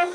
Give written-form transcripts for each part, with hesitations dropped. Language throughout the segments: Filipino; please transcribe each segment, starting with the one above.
Hi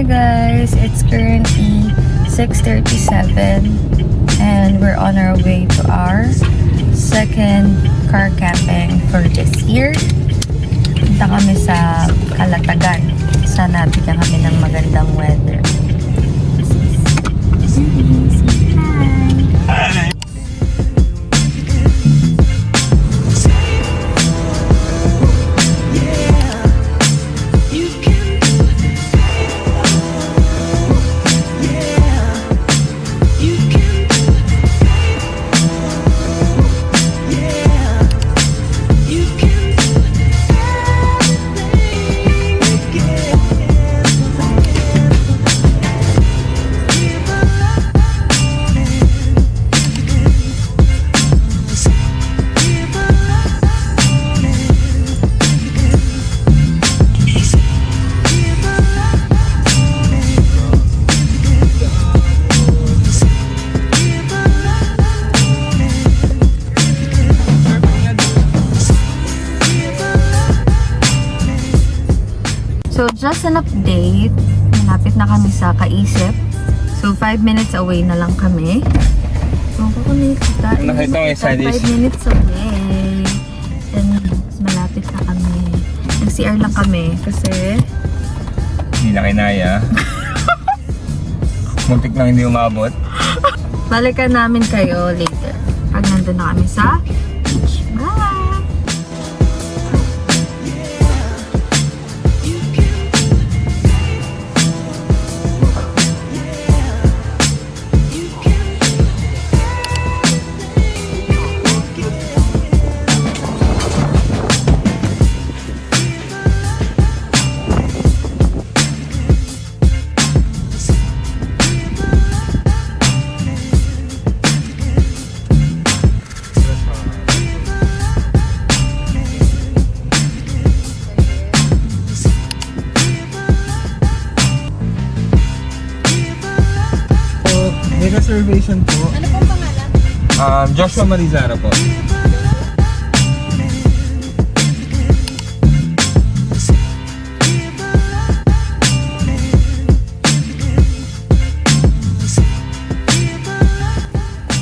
guys, it's currently 6:37 and we're on our way to our second car camping for this year. Punta kami sa Calatagan. Sana bigyan kami ng magandang weather. Hi! So, just an update. Malapit na kami sa Kaisip. So, 5 minutes away na lang kami. Nakita ko yung side 5 minutes away. And malapit na kami. Nag-CR lang kami kasi hindi na kinaya. Muntik lang hindi umabot. balikan namin kayo later. Pag nandun na kami sa beach. Bye! May reservation po. Ano pong pangalan? Joshua Marizara po.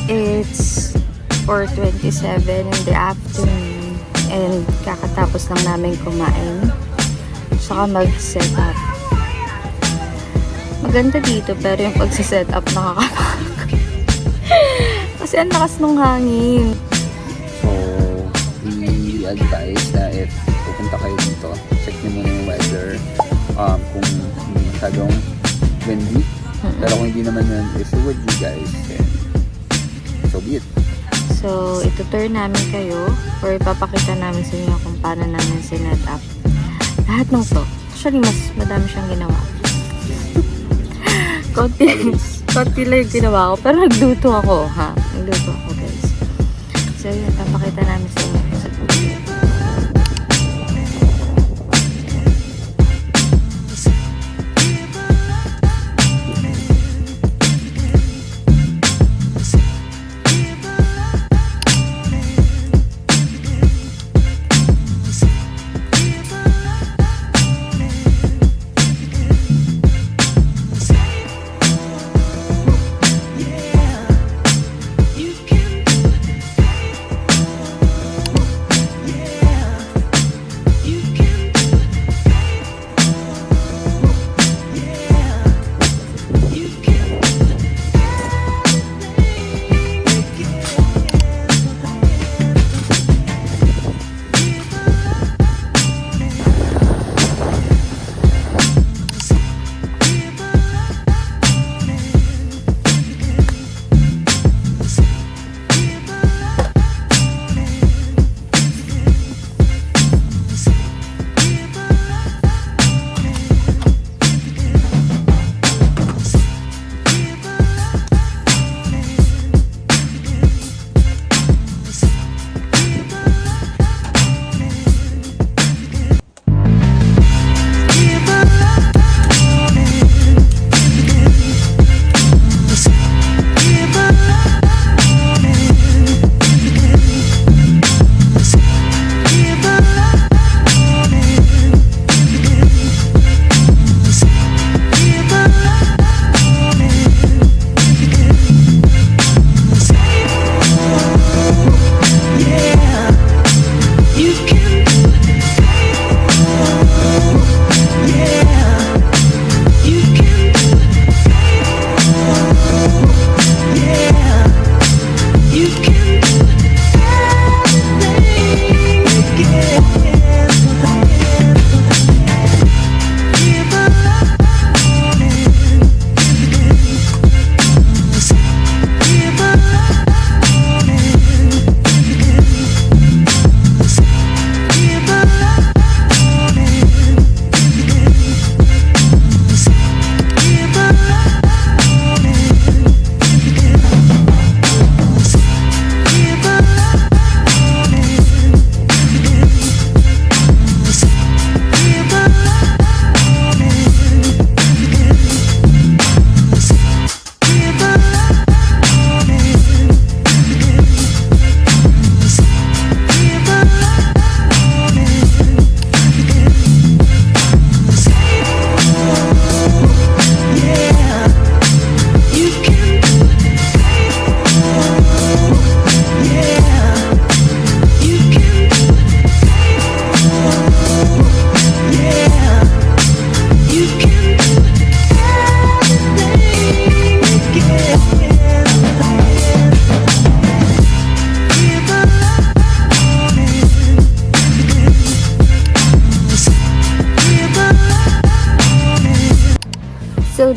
It's 4:27 in the afternoon and kakatapos lang namin kumain. Saka mag-set up. Maganda dito pero yung pagsiset up nakakapagod. Kasi ang lakas ng hangin. So, we advise na if pupunta kayo dito, check nyo muna yung weather, kung hindi masyadong windy. Pero kung hindi naman yun issue with you guys, then so be it. So, itutur namin kayo or ipapakita namin sa inyo kung paano namin sinet up. Lahat ng to. Actually, mas madami siyang ginawa. Konti lang yung ginawa ko. Pero nagluto ako, ha? Nagluto ako, guys. So, yun. Papakita namin sa inyo.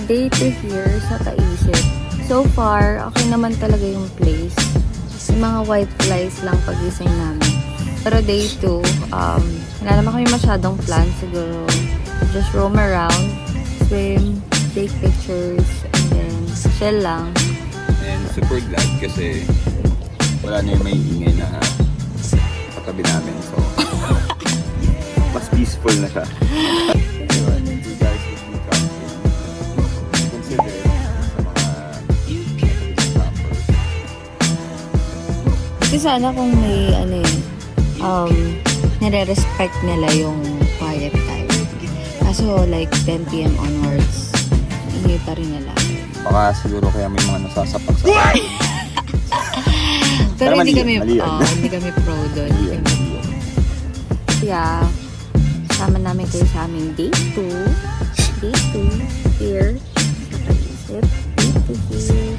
day 2 here sa Taisip. So far, okay naman talaga yung place. Yung mga white flies lang pagising namin. Pero day 2, wala naman kami masyadong plan. Siguro, just roam around, swim, take pictures, and then chill lang. And super glad kasi wala na yung may ingay na katabi namin. So, mas peaceful na siya. So, and then you guys would be camping. Consider it sa mga campers. Kasi sana kung may nire-respect nila yung quiet time. Kaso like 10 p.m. onwards, hindi pa rin nila. Baka siguro kaya may mga nasasapak sa akin. Pero hindi kami, mali yun. hindi kami pro doon. Yeah, sama namin kayo sa aming day 2. Day 2 here sa Taisip. Day 2 here.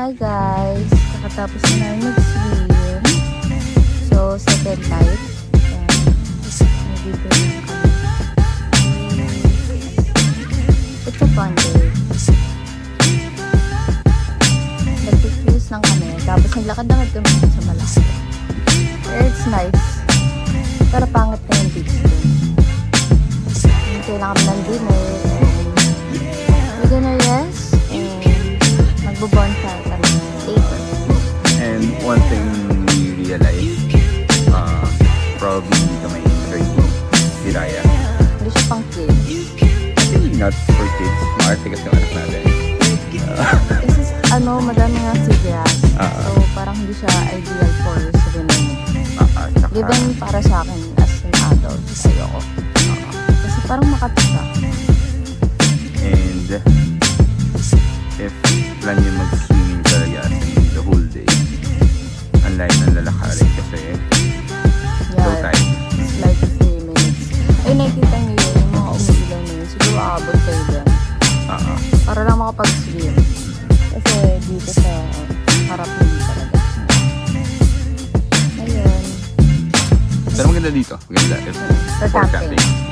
Hi guys! Kakatapos na namin mag-swim. So, second night. And, nandito na kami. It's a fun day. Nag-cruise lang kami. Tapos naglakad-lakad kami sa malaki. It's nice. Pero pangit na yung beach doon. Hintay lang kami ng dinner. And we're gonna rest. Magbo-bonfire kami later. And one thing we realized, probably dito may interview si Raya. Hindi siya pang kids. Maybe not for kids, maarte kasi yung anak natin. Kasi madami nga si grass. So parang hindi siya ideal for swimming. Given para sa akin as an adult, ayoko. Kasi parang makati siya. And if plan nyo mag-swimming talaga the whole day, unlike ng lalakarin kasi low tide. It's like 3 minutes. Ay, nakikita nyo yun, yung mga umiilaw na yun. Siguro aabot kayo dyan. Para lang makapag-swim. Kasi dito sa harap hindi talaga. Ayun. Pero maganda dito. Maganda if For camping. Yes.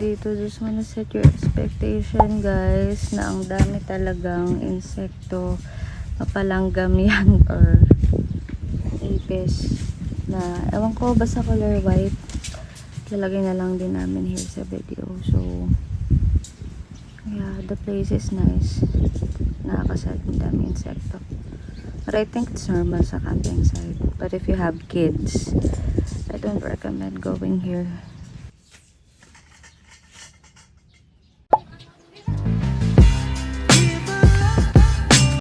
dito, just wanna set your expectation guys na ang dami talagang insekto, mapalanggam yan or apis na ewan ko, basta color white. Lalagay na lang din namin here sa video. So yeah, the place is nice. Nakakasad, ang dami insekto. But I think it's normal sa camping site. But if you have kids, I don't recommend going here.